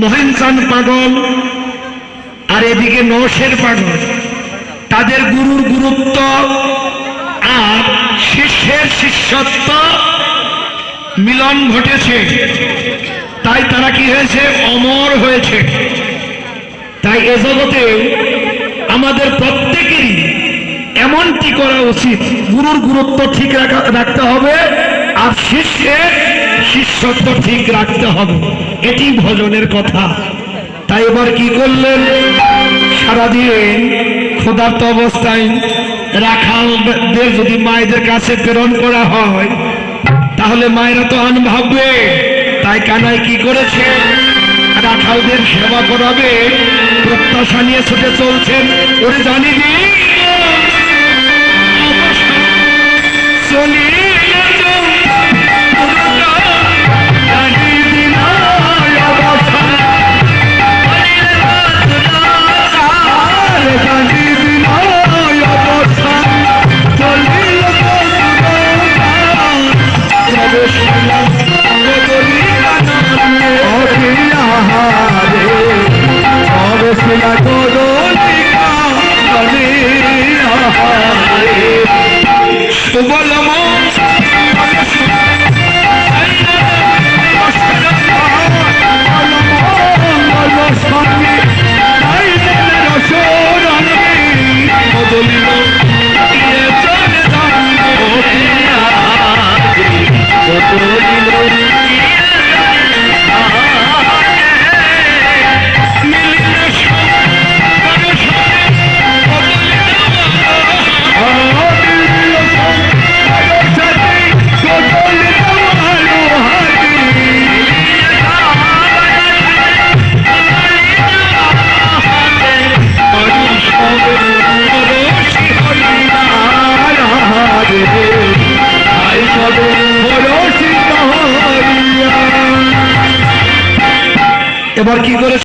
মহেনচাঁদ পাগল আর এদিকে নওশের পাগল, তাদের গুরুর গুরুত্ব আর শিষ্যের শিষ্যত্ব মিলন ঘটেছে, তাই তারা কি হয়েছে? অমর হয়েছে। তাই এ জগতে আমাদের প্রত্যেকেরই এমনটি করা উচিত, গুরুর গুরুত্ব ঠিক রাখতে হবে আর শিষ্যের শিষ্যত্ব ঠিক রাখতে হবে, এটি ভজনের কথা। তাই এবার কি করলেন? সারাদিন ক্ষুধার্ত অবস্থায় রাখালদের যদি মায়েদের কাছে প্রেরণ করা হয় তাহলে মায়েরা তো আন ভাববে। তাই কানাই কি করেছে? রাখালদের সেবা করাবে প্রত্যাশা নিয়ে ছুটে চলছেন। ওরে জানি দি চলি এবার কি করে